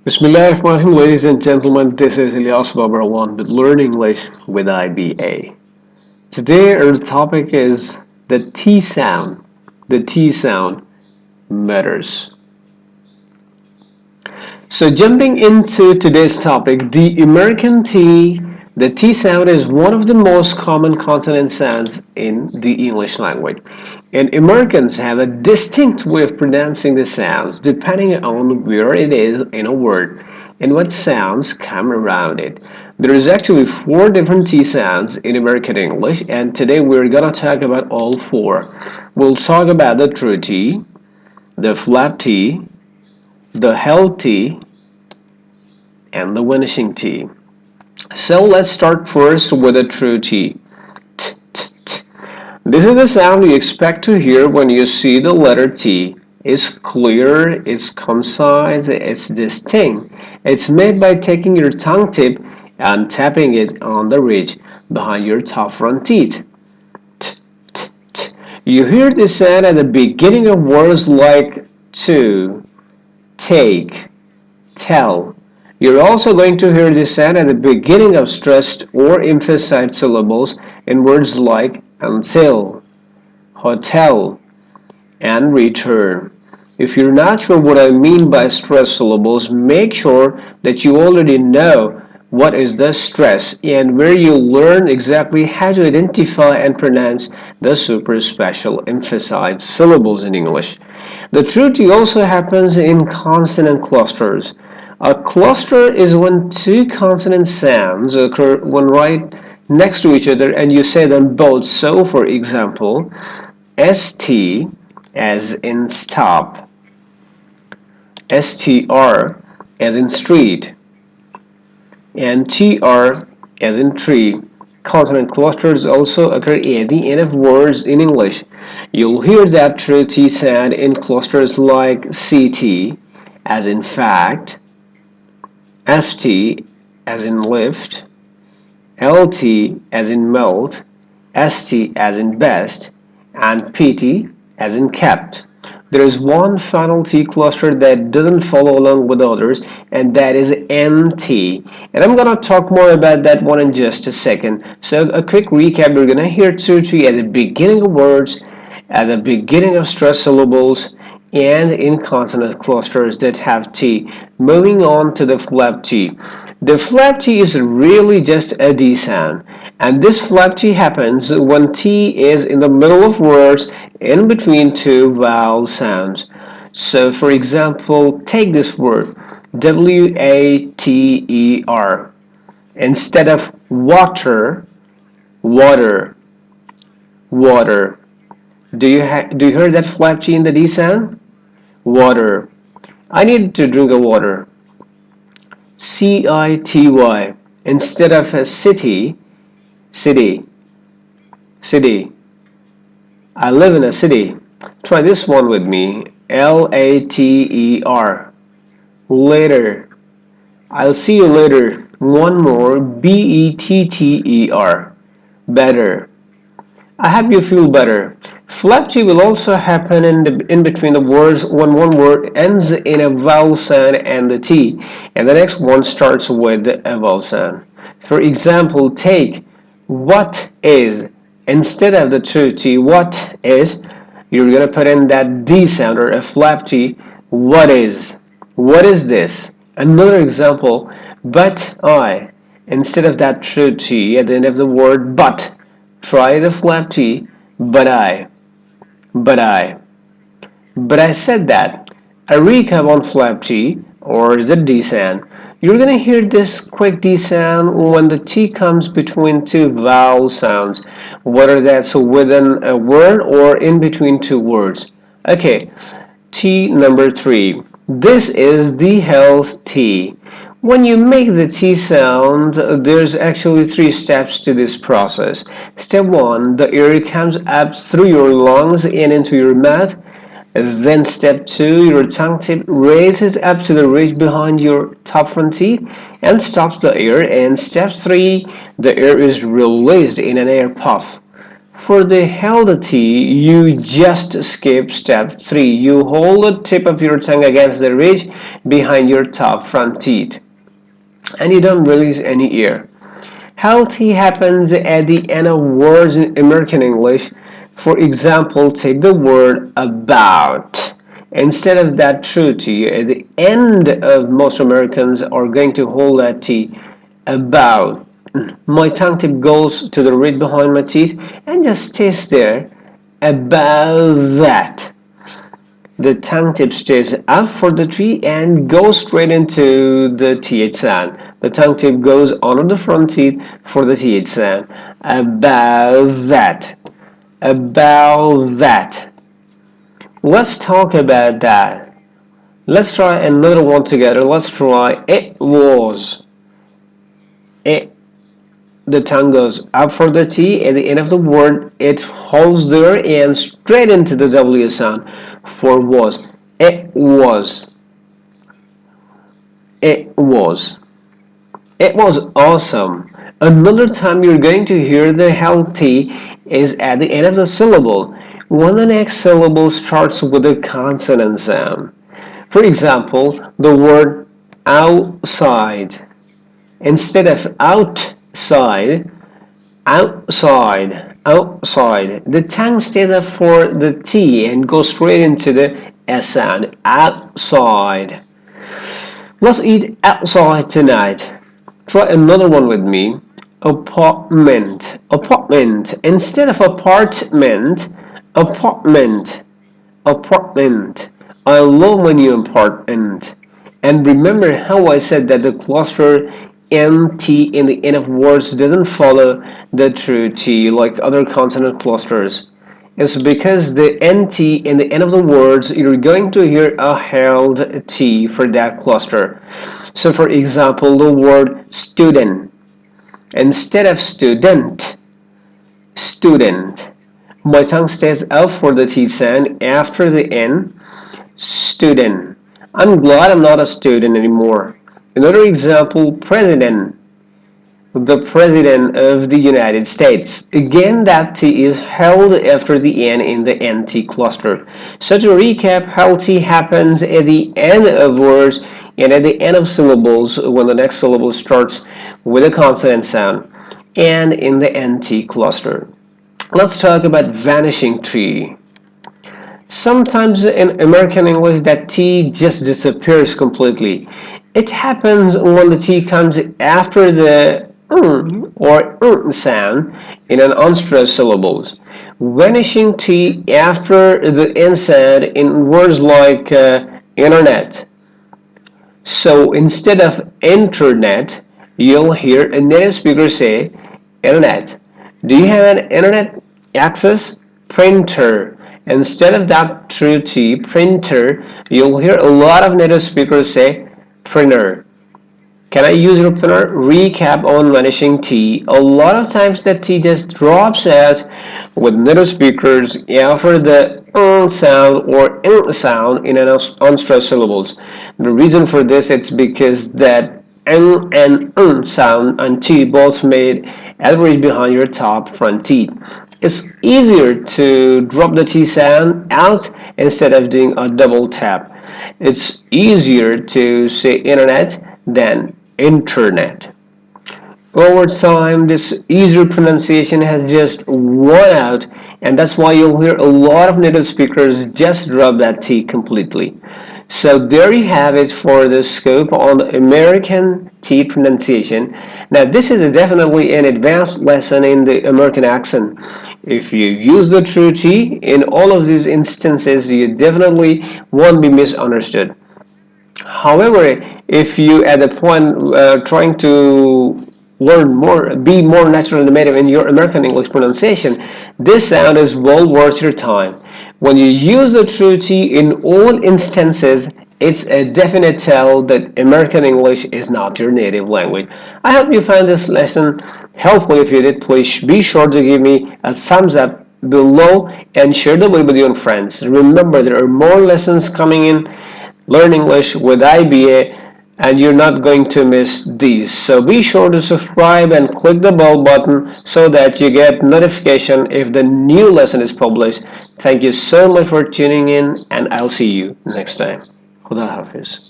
Bismillahirrahmanirrahim, ladies and gentlemen. This is Ilyas Babar1 with Learn English with IBA. Today, our topic is the T sound. The T sound matters. So, jumping into today's topic, the T sound is one of the most common consonant sounds in the English language. And Americans have a distinct way of pronouncing the sounds depending on where it is in a word and what sounds come around it. There is actually four different T sounds in American English, and today we're gonna talk about all four. We'll talk about the true T, the flap T, the held T, and the vanishing T. So let's start first with a true T. T, t, t. This is the sound you expect to hear when you see the letter T. It's clear, it's concise, it's distinct. It's made by taking your tongue tip and tapping it on the ridge behind your top front teeth. T, t, t. You hear this sound at the beginning of words like to, take, tell. You're also going to hear this sound at the beginning of stressed or emphasized syllables in words like until, hotel, and return. If you're not sure what I mean by stressed syllables, make sure that you already know what is the stress and where you learn exactly how to identify and pronounce the super special emphasized syllables in English. The true T also happens in consonant clusters. A cluster is when two consonant sounds occur when right next to each other and you say them both. So, for example, ST as in stop, STR as in street, and TR as in tree. Consonant clusters also occur at the end of words in English. You'll hear that true T sound in clusters like CT as in fact, FT as in lift, LT as in melt, ST as in best, and PT as in kept. There is one final T cluster that doesn't follow along with others, and that is MT. And I'm going to talk more about that one in just a second. So a quick recap, you're going to hear true T at the beginning of words, at the beginning of stressed syllables, and in consonant clusters that have T. Moving on to the flap T. The flap T is really just a D sound. And this flap T happens when T is in the middle of words in between two vowel sounds. So for example, take this word, W-A-T-E-R. Instead of water, water, water. Do you hear that flap T in the D sound? Water. I need to drink a water. C-I-T-Y. Instead of a city, city, city. I live in a city. Try this one with me. L-A-T-E-R. Later. I'll see you later. One more. B-E-T-T-E-R. Better. I hope you feel better. Flap T will also happen in between the words when one word ends in a vowel sound and the T, and the next one starts with a vowel sound. For example, take what is. Instead of the true T, what is, you're going to put in that D sound or a flap T. What is? What is this? Another example, but I. Instead of that true T at the end of the word but, try the flap T, but I. But I. But I said that. A recap on flap T or the D sound. You're going to hear this quick D sound when the T comes between two vowel sounds, whether that's within a word or in between two words. Okay, T number 3. This is the health T. When you make the T sound, there's actually 3 steps to this process. Step 1, the air comes up through your lungs and into your mouth. Then step 2, your tongue tip raises up to the ridge behind your top front teeth and stops the air. And step 3, the air is released in an air puff. for the held T, you just skip step 3. You hold the tip of your tongue against the ridge behind your top front teeth, and you don't release any air. Held T happens at the end of words in American English. For example, take the word about. Instead of that true T, at the end of most Americans are going to hold that T about. My tongue tip goes to the ridge behind my teeth and just stays there. About that. The tongue tip stays up for the T and goes straight into the TH sound. The tongue tip goes onto the front teeth for the TH sound. About that. About that. Let's talk about that. Let's try another one together. Let's try it was. It. The tongue goes up for the T. At the end of the word, it holds there and straight into the W sound for was. It was. It was. It was awesome. Another time you're going to hear the held T is at the end of the syllable when the next syllable starts with a consonant sound. For example, the word outside. Instead of outside, outside, outside. The tongue stays up for the T and goes straight into the S sound. Outside. Let's eat outside tonight. Try another one with me. Apartment. Apartment. Instead of apartment, apartment. Apartment. I love my new apartment. And remember how I said that the cluster NT in the end of words doesn't follow the true T like other consonant clusters. It's because the NT in the end of the words, you're going to hear a held T for that cluster. So for example, the word student. Instead of student, student. My tongue stays out for the T sound after the N. Student. I'm glad I'm not a student anymore. Another example, president. The president of the United States. Again, that T is held after the N in the NT cluster. So to recap, held T happens at the end of words and at the end of syllables when the next syllable starts with a consonant sound and in the NT cluster. Let's talk about vanishing T. Sometimes in American English that T just disappears completely. It happens when the T comes after the or sound in an unstressed syllables. Vanishing T after the N sound in words like internet. So instead of internet, you'll hear a native speaker say internet. Do you have an internet access? Printer. Instead of that true T, printer, you'll hear a lot of native speakers say printer. Can I use your printer? Recap on vanishing T. A lot of times that T just drops out with native speakers after the sound or sound in an unstressed syllables. The reason for this is because that N and sound and T both made average behind your top front teeth. It's easier to drop the T sound out instead of doing a double tap. It's easier to say internet than internet. Over time, this easier pronunciation has just won out, and that's why you'll hear a lot of native speakers just drop that T completely. So there you have it for the scope on American T pronunciation. Now this is definitely an advanced lesson in the American accent. If you use the true T in all of these instances, you definitely won't be misunderstood. However, if you at the point trying to learn more, be more natural and native in your American English pronunciation, this sound is well worth your time. When you use the true T in all instances, it's a definite tell that American English is not your native language. I hope you found this lesson helpful. If you did, please be sure to give me a thumbs up below and share the video with your friends. Remember, there are more lessons coming in. Learn English with IBA. and you're not going to miss these. So be sure to subscribe and click the bell button so that you get notification if the new lesson is published. Thank you so much for tuning in, and I'll see you next time. Khuda Hafiz.